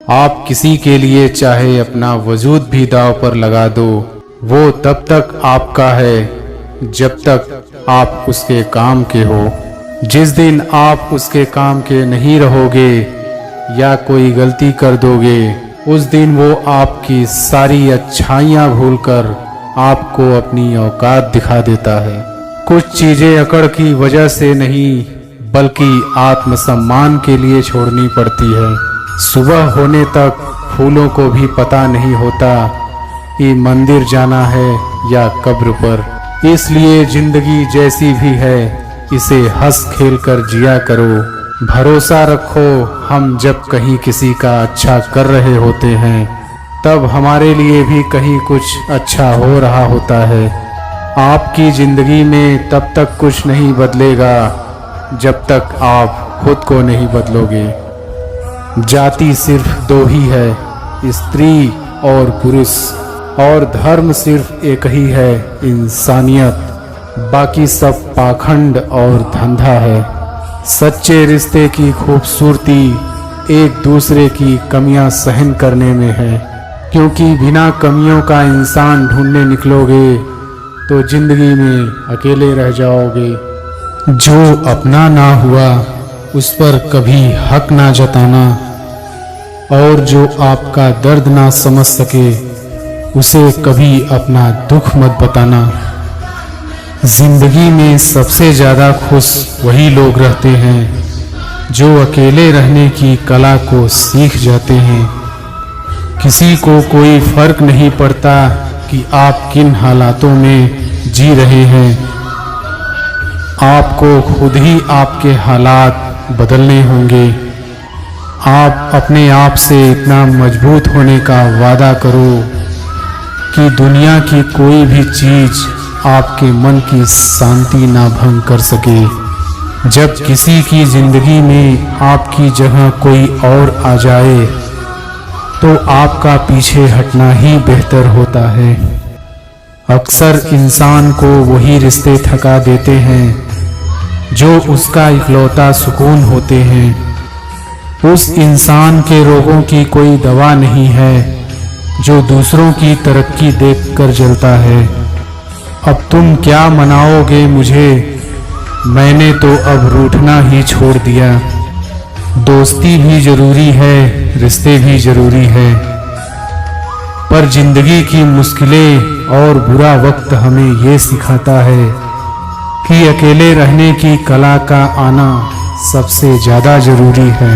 आप किसी के लिए चाहे अपना वजूद भी दांव पर लगा दो, वो तब तक आपका है जब तक आप उसके काम के हो। जिस दिन आप उसके काम के नहीं रहोगे या कोई गलती कर दोगे, उस दिन वो आपकी सारी अच्छाइयाँ भूलकर आपको अपनी औकात दिखा देता है। कुछ चीज़ें अकड़ की वजह से नहीं बल्कि आत्मसम्मान के लिए छोड़नी पड़ती है। सुबह होने तक फूलों को भी पता नहीं होता कि मंदिर जाना है या कब्र पर। इसलिए जिंदगी जैसी भी है इसे हंस खेल कर जिया करो। भरोसा रखो, हम जब कहीं किसी का अच्छा कर रहे होते हैं तब हमारे लिए भी कहीं कुछ अच्छा हो रहा होता है। आपकी जिंदगी में तब तक कुछ नहीं बदलेगा जब तक आप खुद को नहीं बदलोगे। जाति सिर्फ दो ही है, स्त्री और पुरुष, और धर्म सिर्फ एक ही है, इंसानियत। बाकी सब पाखंड और धंधा है। सच्चे रिश्ते की खूबसूरती एक दूसरे की कमियां सहन करने में है, क्योंकि बिना कमियों का इंसान ढूंढने निकलोगे तो जिंदगी में अकेले रह जाओगे। जो अपना ना हुआ उस पर कभी हक ना जताना, और जो आपका दर्द ना समझ सके उसे कभी अपना दुख मत बताना। जिंदगी में सबसे ज़्यादा खुश वही लोग रहते हैं जो अकेले रहने की कला को सीख जाते हैं। किसी को कोई फर्क नहीं पड़ता कि आप किन हालातों में जी रहे हैं। आपको खुद ही आपके हालात बदलने होंगे। आप अपने आप से इतना मजबूत होने का वादा करो कि दुनिया की कोई भी चीज़ आपके मन की शांति ना भंग कर सके। जब किसी की जिंदगी में आपकी जगह कोई और आ जाए तो आपका पीछे हटना ही बेहतर होता है। अक्सर इंसान को वही रिश्ते थका देते हैं जो उसका इकलौता सुकून होते हैं। उस इंसान के रोगों की कोई दवा नहीं है जो दूसरों की तरक्की देखकर जलता है। अब तुम क्या मनाओगे मुझे, मैंने तो अब रूठना ही छोड़ दिया। दोस्ती भी जरूरी है, रिश्ते भी जरूरी है, पर जिंदगी की मुश्किलें और बुरा वक्त हमें ये सिखाता है कि अकेले रहने की कला का आना सबसे ज़्यादा जरूरी है।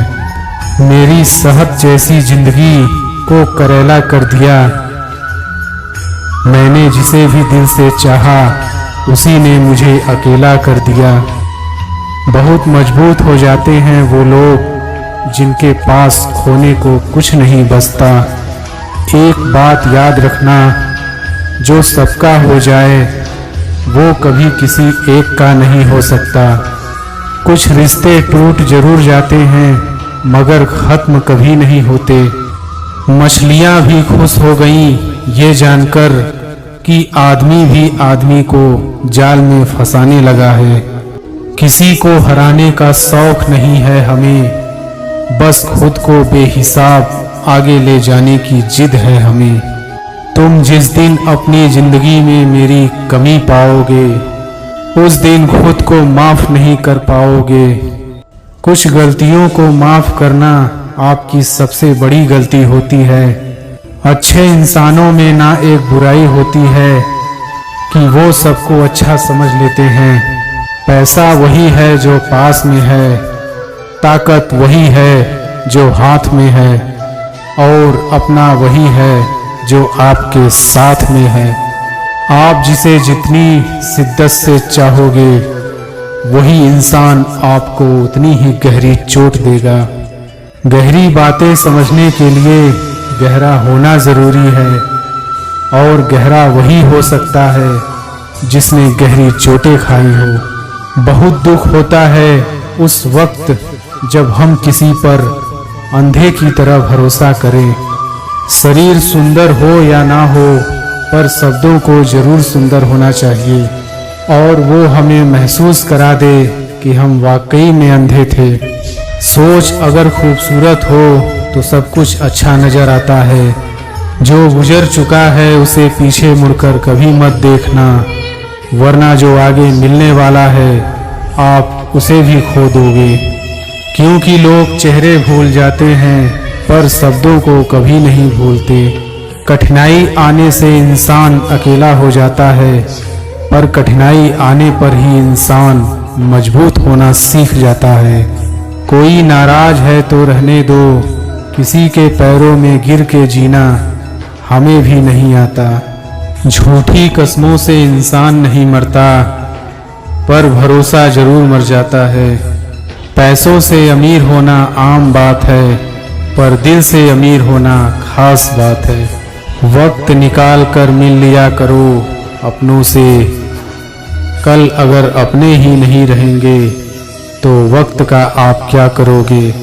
मेरी सेहत जैसी जिंदगी को करेला कर दिया। मैंने जिसे भी दिल से चाहा उसी ने मुझे अकेला कर दिया। बहुत मजबूत हो जाते हैं वो लोग जिनके पास खोने को कुछ नहीं बचता। एक बात याद रखना, जो सबका हो जाए वो कभी किसी एक का नहीं हो सकता। कुछ रिश्ते टूट जरूर जाते हैं मगर खत्म कभी नहीं होते। मछलियां भी खुश हो गईं ये जानकर कि आदमी भी आदमी को जाल में फंसाने लगा है। किसी को हराने का शौक नहीं है हमें, बस खुद को बेहिसाब आगे ले जाने की जिद है हमें। तुम जिस दिन अपनी जिंदगी में मेरी कमी पाओगे उस दिन खुद को माफ नहीं कर पाओगे। कुछ गलतियों को माफ करना आपकी सबसे बड़ी गलती होती है। अच्छे इंसानों में ना एक बुराई होती है कि वो सबको अच्छा समझ लेते हैं। पैसा वही है जो पास में है, ताकत वही है जो हाथ में है, और अपना वही है जो आपके साथ में है। आप जिसे जितनी शिद्दत से चाहोगे वही इंसान आपको उतनी ही गहरी चोट देगा। गहरी बातें समझने के लिए गहरा होना जरूरी है, और गहरा वही हो सकता है जिसने गहरी चोटें खाई हो। बहुत दुख होता है उस वक्त जब हम किसी पर अंधे की तरह भरोसा करें। शरीर सुंदर हो या ना हो, पर शब्दों को जरूर सुंदर होना चाहिए, और वो हमें महसूस करा दे कि हम वाकई में अंधे थे। सोच अगर खूबसूरत हो तो सब कुछ अच्छा नजर आता है। जो गुजर चुका है उसे पीछे मुड़कर कभी मत देखना, वरना जो आगे मिलने वाला है आप उसे भी खो दोगे। क्योंकि लोग चेहरे भूल जाते हैं पर शब्दों को कभी नहीं भूलते। कठिनाई आने से इंसान अकेला हो जाता है, पर कठिनाई आने पर ही इंसान मजबूत होना सीख जाता है। कोई नाराज है तो रहने दो, किसी के पैरों में गिर के जीना हमें भी नहीं आता। झूठी कस्मों से इंसान नहीं मरता, पर भरोसा जरूर मर जाता है। पैसों से अमीर होना आम बात है, पर दिल से अमीर होना खास बात है। वक्त निकाल कर मिल लिया करो अपनों से, कल अगर अपने ही नहीं रहेंगे तो वक्त का आप क्या करोगे।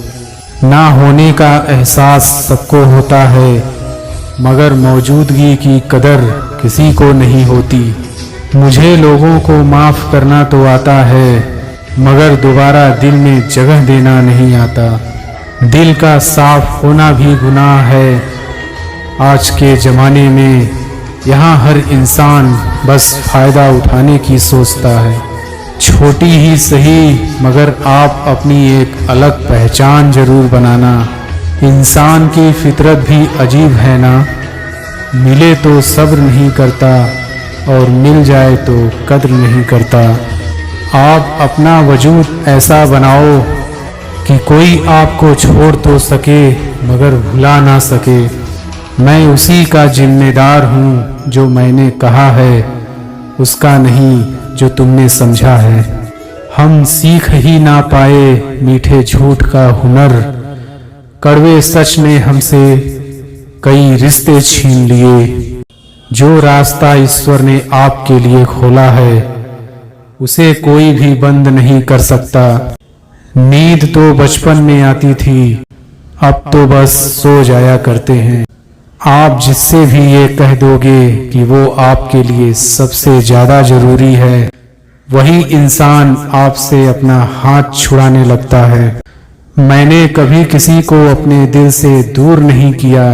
ना होने का एहसास सबको होता है, मगर मौजूदगी की कदर किसी को नहीं होती। मुझे लोगों को माफ़ करना तो आता है, मगर दोबारा दिल में जगह देना नहीं आता। दिल का साफ होना भी गुनाह है आज के ज़माने में। यहाँ हर इंसान बस फ़ायदा उठाने की सोचता है। छोटी ही सही मगर आप अपनी एक अलग पहचान ज़रूर बनाना। इंसान की फितरत भी अजीब है ना, मिले तो सब्र नहीं करता और मिल जाए तो कद्र नहीं करता। आप अपना वजूद ऐसा बनाओ कि कोई आपको छोड़ तो सके मगर भुला ना सके। मैं उसी का जिम्मेदार हूँ जो मैंने कहा है, उसका नहीं जो तुमने समझा है। हम सीख ही ना पाए मीठे झूठ का हुनर, कड़वे सच ने हमसे कई रिश्ते छीन लिए। जो रास्ता ईश्वर ने आपके लिए खोला है उसे कोई भी बंद नहीं कर सकता। नींद तो बचपन में आती थी, अब तो बस सो जाया करते हैं। आप जिससे भी ये कह दोगे कि वो आपके लिए सबसे ज्यादा जरूरी है, वही इंसान आपसे अपना हाथ छुड़ाने लगता है। मैंने कभी किसी को अपने दिल से दूर नहीं किया,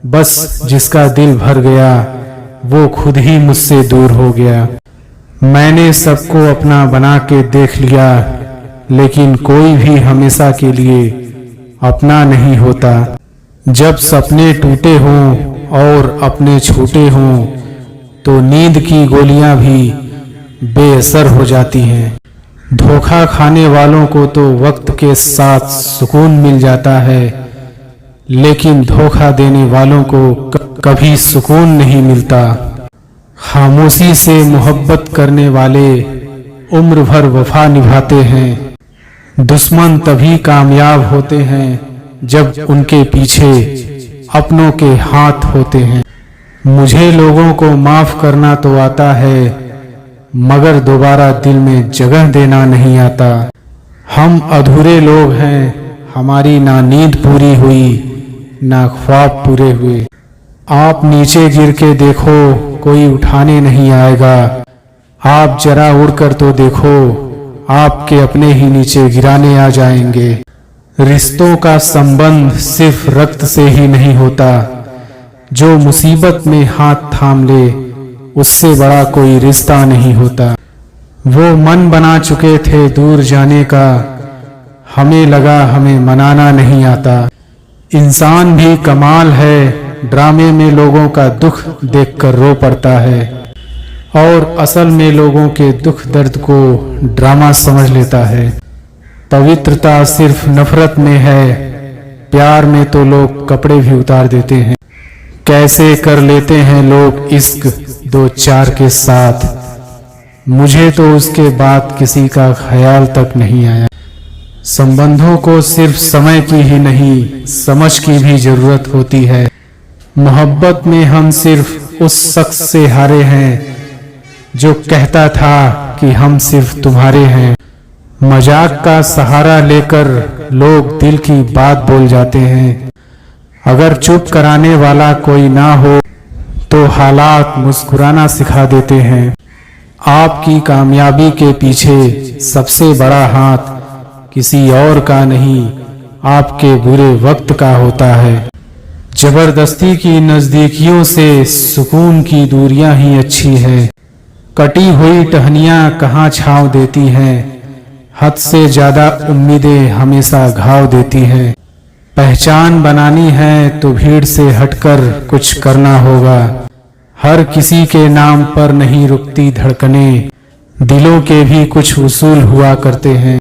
बस जिसका दिल भर गया वो खुद ही मुझसे दूर हो गया। मैंने सबको अपना बना के देख लिया, लेकिन कोई भी हमेशा के लिए अपना नहीं होता। जब सपने टूटे हों और अपने छूटे हों तो नींद की गोलियां भी बेअसर हो जाती हैं। धोखा खाने वालों को तो वक्त के साथ सुकून मिल जाता है, लेकिन धोखा देने वालों को कभी सुकून नहीं मिलता। खामोशी से मोहब्बत करने वाले उम्र भर वफा निभाते हैं। दुश्मन तभी कामयाब होते हैं जब उनके पीछे अपनों के हाथ होते हैं। मुझे लोगों को माफ करना तो आता है, मगर दोबारा दिल में जगह देना नहीं आता। हम अधूरे लोग हैं, हमारी ना नींद पूरी हुई ना ख्वाब पूरे हुए। आप नीचे गिर के देखो, कोई उठाने नहीं आएगा। आप जरा उड़कर तो देखो, आपके अपने ही नीचे गिराने आ जाएंगे। रिश्तों का संबंध सिर्फ रक्त से ही नहीं होता। जो मुसीबत में हाथ थाम ले उससे बड़ा कोई रिश्ता नहीं होता। वो मन बना चुके थे दूर जाने का, हमें लगा हमें मनाना नहीं आता। इंसान भी कमाल है, ड्रामे में लोगों का दुख देखकर रो पड़ता है और असल में लोगों के दुख दर्द को ड्रामा समझ लेता है। पवित्रता सिर्फ नफरत में है, प्यार में तो लोग कपड़े भी उतार देते हैं। कैसे कर लेते हैं लोग इश्क दो चार के साथ, मुझे तो उसके बाद किसी का ख्याल तक नहीं आया। संबंधों को सिर्फ समय की ही नहीं समझ की भी जरूरत होती है। मोहब्बत में हम सिर्फ उस शख्स से हारे हैं जो कहता था कि हम सिर्फ तुम्हारे हैं। मजाक का सहारा लेकर लोग दिल की बात बोल जाते हैं। अगर चुप कराने वाला कोई ना हो तो हालात मुस्कुराना सिखा देते हैं। आपकी कामयाबी के पीछे सबसे बड़ा हाथ किसी और का नहीं, आपके बुरे वक्त का होता है। जबरदस्ती की नजदीकियों से सुकून की दूरियां ही अच्छी है। कटी हुई टहनियां कहाँ छांव देती हैं, हद से ज्यादा उम्मीदें हमेशा घाव देती हैं। पहचान बनानी है तो भीड़ से हटकर कुछ करना होगा। हर किसी के नाम पर नहीं रुकती धड़कनें, दिलों के भी कुछ उसूल हुआ करते हैं।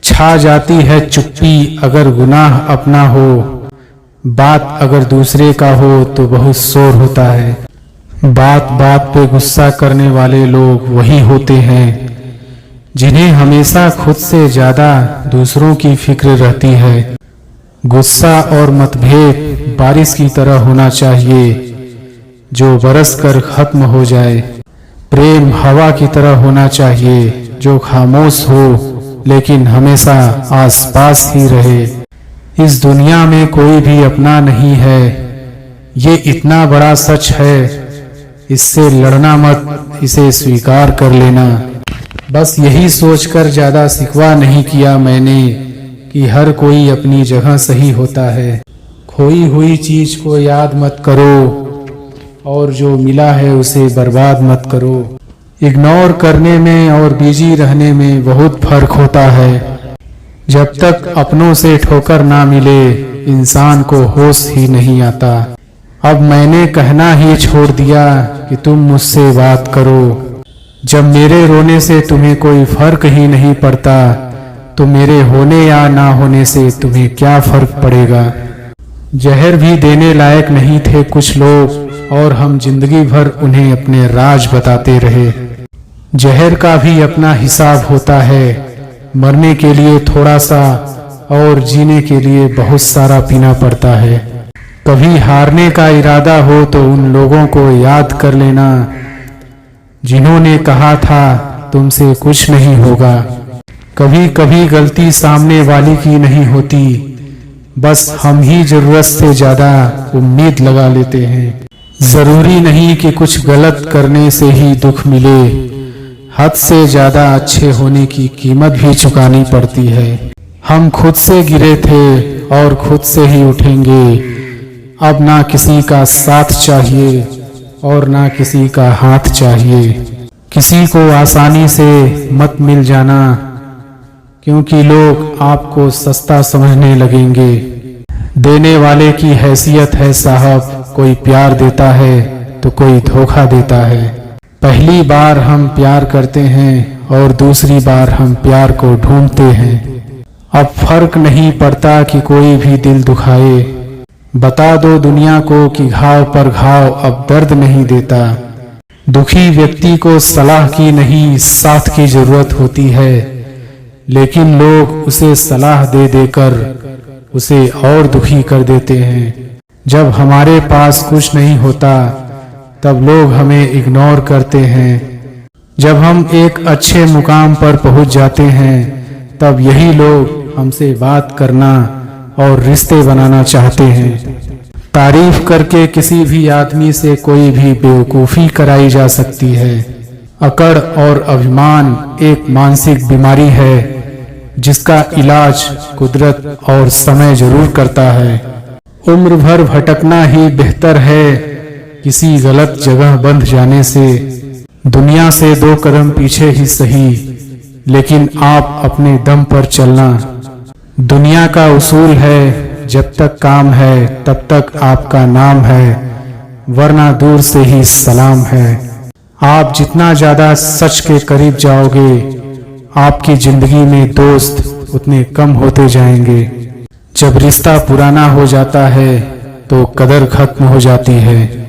छा जाती है चुप्पी अगर गुनाह अपना हो, बात अगर दूसरे का हो तो बहुत शोर होता है। बात बात पे गुस्सा करने वाले लोग वही होते हैं जिन्हें हमेशा खुद से ज्यादा दूसरों की फिक्र रहती है। गुस्सा और मतभेद बारिश की तरह होना चाहिए जो बरस कर खत्म हो जाए। प्रेम हवा की तरह होना चाहिए जो खामोश हो लेकिन हमेशा आसपास ही रहे। इस दुनिया में कोई भी अपना नहीं है, ये इतना बड़ा सच है। इससे लड़ना मत, इसे स्वीकार कर लेना। बस यही सोचकर ज्यादा सिकवा नहीं किया मैंने कि हर कोई अपनी जगह सही होता है। खोई हुई चीज को याद मत करो और जो मिला है उसे बर्बाद मत करो। इग्नोर करने में और बिजी रहने में बहुत फर्क होता है। जब तक अपनों से ठोकर ना मिले इंसान को होश ही नहीं आता। अब मैंने कहना ही छोड़ दिया कि तुम मुझसे बात करो। जब मेरे रोने से तुम्हें कोई फर्क ही नहीं पड़ता तो मेरे होने या ना होने से तुम्हें क्या फर्क पड़ेगा। जहर भी देने लायक नहीं थे कुछ लोग और हम जिंदगी भर उन्हें अपने राज बताते रहे। जहर का भी अपना हिसाब होता है, मरने के लिए थोड़ा सा और जीने के लिए बहुत सारा पीना पड़ता है। कभी हारने का इरादा हो तो उन लोगों को याद कर लेना जिन्होंने कहा था तुमसे कुछ नहीं होगा। कभी कभी गलती सामने वाली की नहीं होती, बस हम ही जरूरत से ज्यादा उम्मीद लगा लेते हैं। जरूरी नहीं कि कुछ गलत करने से ही दुख मिले, हद से ज्यादा अच्छे होने की कीमत भी चुकानी पड़ती है। हम खुद से गिरे थे और खुद से ही उठेंगे। अब ना किसी का साथ चाहिए और ना किसी का हाथ चाहिए। किसी को आसानी से मत मिल जाना क्योंकि लोग आपको सस्ता समझने लगेंगे। देने वाले की हैसियत है साहब, कोई प्यार देता है तो कोई धोखा देता है। पहली बार हम प्यार करते हैं और दूसरी बार हम प्यार को ढूंढते हैं। अब फर्क नहीं पड़ता कि कोई भी दिल दुखाए। बता दो दुनिया को कि घाव पर घाव अब दर्द नहीं देता। दुखी व्यक्ति को सलाह की नहीं साथ की जरूरत होती है, लेकिन लोग उसे सलाह दे देकर उसे और दुखी कर देते हैं। जब हमारे पास कुछ नहीं होता तब लोग हमें इग्नोर करते हैं। जब हम एक अच्छे मुकाम पर पहुंच जाते हैं तब यही लोग हमसे बात करना और रिश्ते बनाना चाहते हैं। तारीफ करके किसी भी आदमी से कोई भी बेवकूफ़ी कराई जा सकती है। अकड़ और अभिमान एक मानसिक बीमारी है जिसका इलाज कुदरत और समय जरूर करता है। उम्र भर भटकना ही बेहतर है किसी गलत जगह बंध जाने से। दुनिया से 2 कदम पीछे ही सही, लेकिन आप अपने दम पर चलना। दुनिया का उसूल है जब तक काम है तब तक आपका नाम है, वरना दूर से ही सलाम है। आप जितना ज्यादा सच के करीब जाओगे आपकी जिंदगी में दोस्त उतने कम होते जाएंगे। जब रिश्ता पुराना हो जाता है तो कदर खत्म हो जाती है।